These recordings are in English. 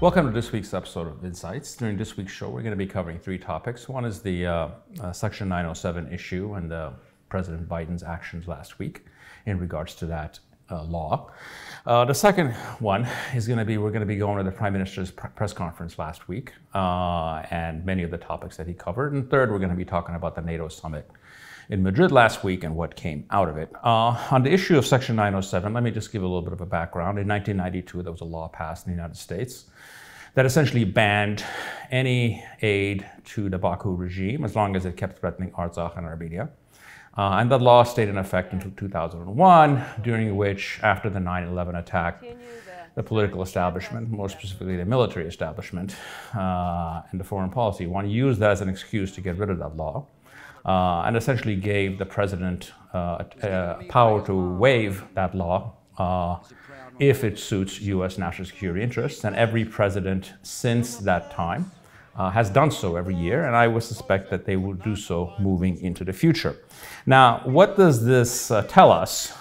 Welcome to this week's episode of Insights. During this week's show, we're going to be covering three topics. One is the Section 907 issue and President Biden's actions last week in regards to that law. The second one is we're going to be going to the Prime Minister's press conference last week and many of the topics that he covered. And third, we're going to be talking about the NATO summit in Madrid last week and what came out of it. On the issue of Section 907, let me just give a little bit of a background. In 1992, there was a law passed in the United States that essentially banned any aid to the Baku regime as long as it kept threatening Artsakh and Armenia. And that law stayed in effect until 2001, during which, after the 9/11 attack, the political establishment, more specifically the military establishment and the foreign policy one, used that as an excuse to get rid of that law and essentially gave the president power to waive that law if it suits U.S. national security interests. And every president since that time has done so every year, and I would suspect that they will do so moving into the future. Now, what does this tell us?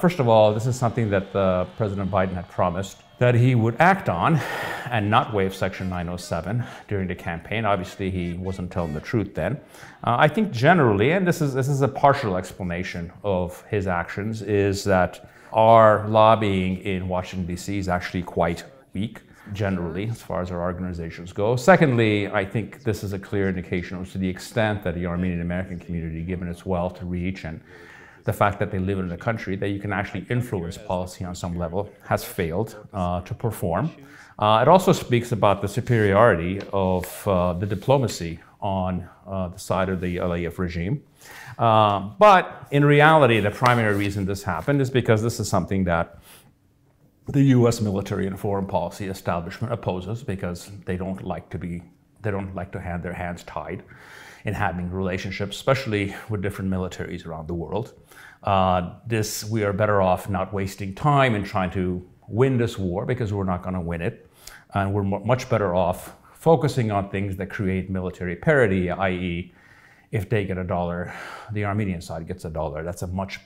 First of all, this is something that President Biden had promised that he would act on and not waive Section 907 during the campaign. Obviously, he wasn't telling the truth then. I think generally, and this is a partial explanation of his actions, is that our lobbying in Washington, D.C. is actually quite weak, generally, as far as our organizations go. Secondly, I think this is a clear indication as to the extent that the Armenian American community, given its wealth to reach and the fact that they live in a country that you can actually influence policy on some level, has failed to perform. It also speaks about the superiority of the diplomacy on the side of the Aliyev regime. But in reality, the primary reason this happened is because this is something that the U.S. military and foreign policy establishment opposes, because they don't like to have their hands tied in having relationships, especially with different militaries around the world. We are better off not wasting time in trying to win this war, because we're not going to win it. And we're much better off focusing on things that create military parity, i.e., if they get $1, the Armenian side gets $1. That's a much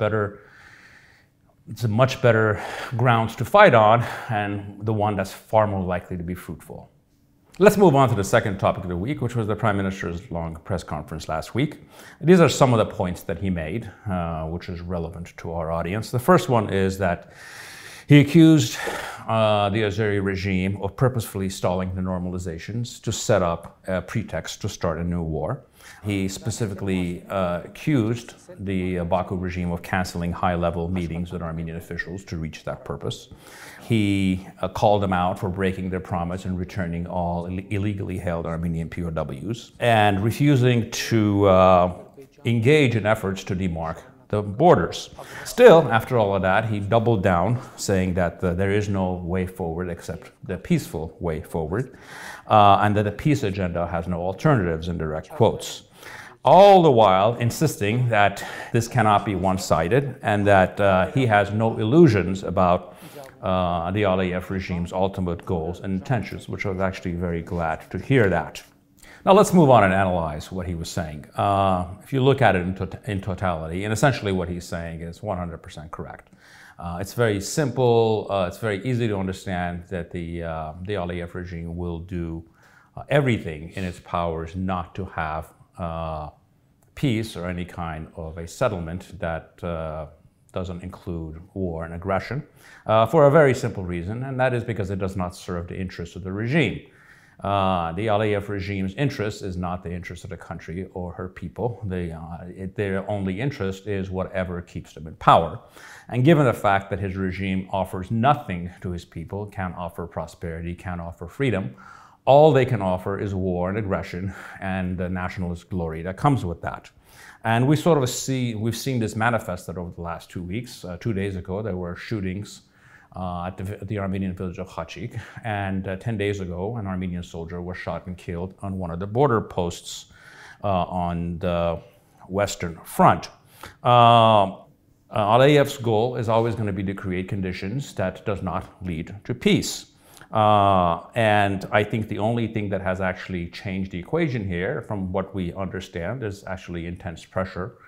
better grounds to fight on, and the one that's far more likely to be fruitful. Let's move on to the second topic of the week, which was the Prime Minister's long press conference last week. These are some of the points that he made, which is relevant to our audience. The first one is that he accused the Azeri regime of purposefully stalling the normalizations to set up a pretext to start a new war. He specifically accused the Baku regime of canceling high-level meetings with Armenian officials to reach that purpose. He called them out for breaking their promise and returning all illegally held Armenian POWs and refusing to engage in efforts to demark the borders. Still, after all of that, he doubled down, saying that there is no way forward except the peaceful way forward, and that the peace agenda has no alternatives, in direct quotes. All the while insisting that this cannot be one-sided and that he has no illusions about the Aliyev regime's ultimate goals and intentions, which I was actually very glad to hear that. Now let's move on and analyze what he was saying. If you look at it in totality, and essentially what he's saying is 100% correct. It's very simple, it's very easy to understand that the Aliyev regime will do everything in its powers not to have peace or any kind of a settlement that doesn't include war and aggression, for a very simple reason, and that is because it does not serve the interests of the regime. The Aliyev regime's interest is not the interest of the country or her people. Their only interest is whatever keeps them in power. And given the fact that his regime offers nothing to his people, can't offer prosperity, can't offer freedom, all they can offer is war and aggression and the nationalist glory that comes with that. And we've seen this manifested over the last 2 weeks. 2 days ago, there were shootings at the Armenian village of Khachik, and 10 days ago, an Armenian soldier was shot and killed on one of the border posts on the Western Front. Aliyev's goal is always going to be to create conditions that does not lead to peace. And I think the only thing that has actually changed the equation here, from what we understand, is actually intense pressure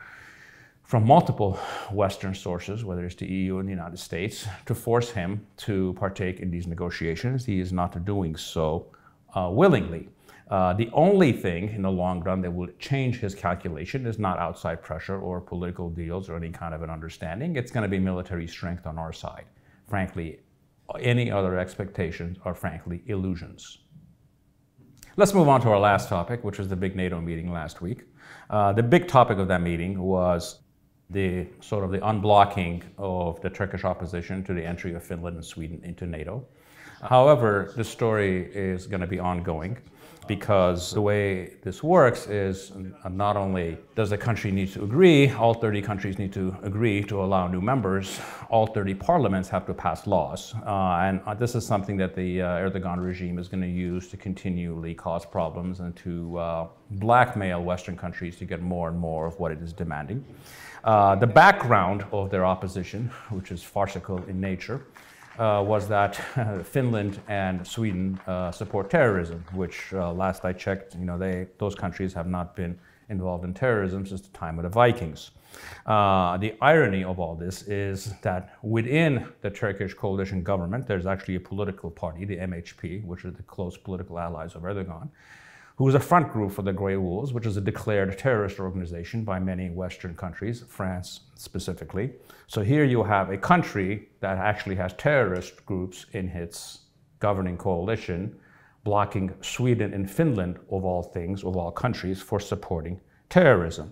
from multiple Western sources, whether it's the EU and the United States, to force him to partake in these negotiations. He is not doing so willingly. The only thing in the long run that will change his calculation is not outside pressure or political deals or any kind of an understanding. It's going to be military strength on our side. Frankly, any other expectations are frankly illusions. Let's move on to our last topic, which was the big NATO meeting last week. The big topic of that meeting was the sort of the unblocking of the Turkish opposition to the entry of Finland and Sweden into NATO. However, the story is going to be ongoing because the way this works is not only does the country need to agree, all 30 countries need to agree to allow new members, all 30 parliaments have to pass laws. And this is something that the Erdoğan regime is going to use to continually cause problems and to blackmail Western countries to get more and more of what it is demanding. The background of their opposition, which is farcical in nature, was that Finland and Sweden support terrorism, which last I checked, those countries have not been involved in terrorism since the time of the Vikings. The irony of all this is that within the Turkish coalition government, there's actually a political party, the MHP, which are the close political allies of Erdoğan, who is a front group for the Grey Wolves, which is a declared terrorist organization by many Western countries, France specifically. So here you have a country that actually has terrorist groups in its governing coalition, blocking Sweden and Finland, of all things, of all countries, for supporting terrorism.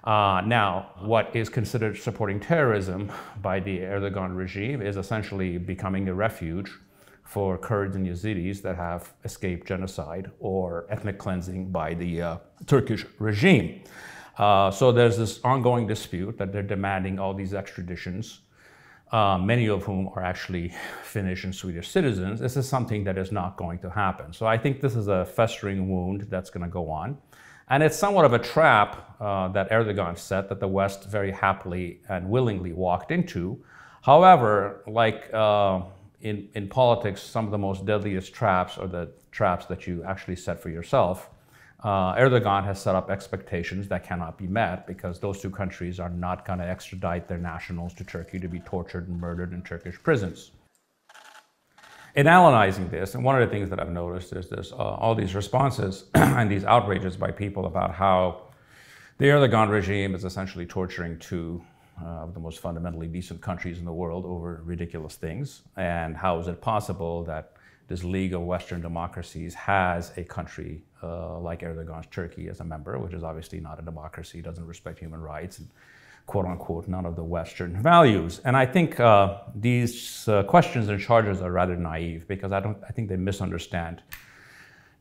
Now, what is considered supporting terrorism by the Erdoğan regime is essentially becoming a refuge for Kurds and Yazidis that have escaped genocide or ethnic cleansing by the Turkish regime. So there's this ongoing dispute that they're demanding all these extraditions, many of whom are actually Finnish and Swedish citizens. This is something that is not going to happen. So I think this is a festering wound that's going to go on. And it's somewhat of a trap that Erdoğan set that the West very happily and willingly walked into. However, like in politics, some of the most deadliest traps are the traps that you actually set for yourself. Erdoğan has set up expectations that cannot be met because those two countries are not going to extradite their nationals to Turkey to be tortured and murdered in Turkish prisons. In analyzing this, and one of the things that I've noticed is there's all these responses and these outrages by people about how the Erdoğan regime is essentially torturing two of the most fundamentally decent countries in the world over ridiculous things. And how is it possible that this League of Western Democracies has a country like Erdogan's Turkey as a member, which is obviously not a democracy, doesn't respect human rights, and quote unquote, none of the Western values. And I think these questions and charges are rather naive because I think they misunderstand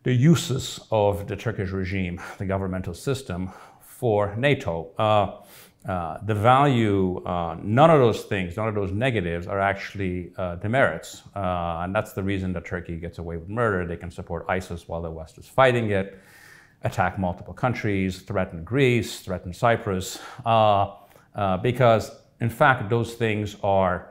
the uses of the Turkish regime, the governmental system, for NATO. The value, none of those things, none of those negatives are actually demerits. And that's the reason that Turkey gets away with murder. They can support ISIS while the West is fighting it, attack multiple countries, threaten Greece, threaten Cyprus, because in fact, those things are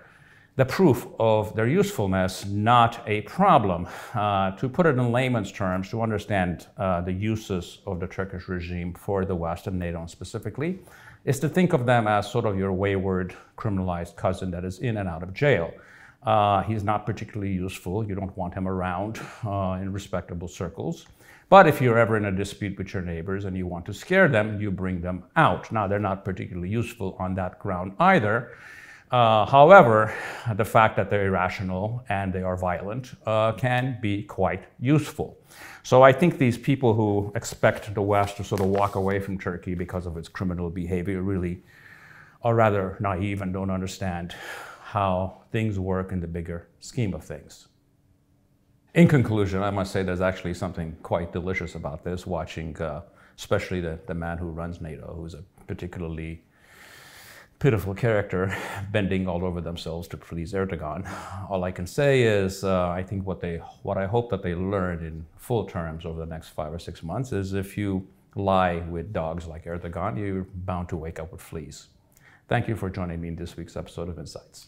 the proof of their usefulness, not a problem. To put it in layman's terms, to understand the uses of the Turkish regime for the West and NATO specifically, is to think of them as sort of your wayward, criminalized cousin that is in and out of jail. He's not particularly useful. You don't want him around in respectable circles. But if you're ever in a dispute with your neighbors and you want to scare them, you bring them out. Now, they're not particularly useful on that ground either. However, the fact that they're irrational and they are violent can be quite useful. So I think these people who expect the West to sort of walk away from Turkey because of its criminal behavior really are rather naive and don't understand how things work in the bigger scheme of things. In conclusion, I must say there's actually something quite delicious about this, watching especially the man who runs NATO, who's a particularly pitiful character, bending all over themselves to please Erdogan. All I can say is I think what I hope that they learn in full terms over the next 5 or 6 months is if you lie with dogs like Erdogan, you're bound to wake up with fleas. Thank you for joining me in this week's episode of Insights.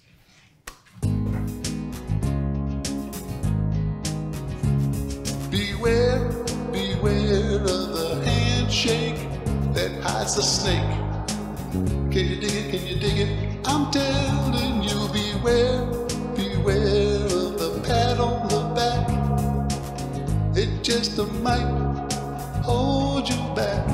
Beware, beware of the handshake that hides the snake. Can you dig it? Can you dig it? I'm telling you, beware, beware of the pat on the back. It just might hold you back.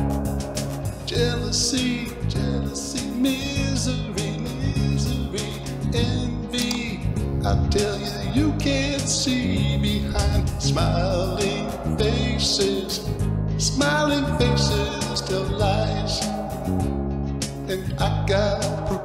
Jealousy, jealousy, misery, misery, envy. I tell you, you can't see behind smiling faces. Smiling faces tell lies. And I got proof.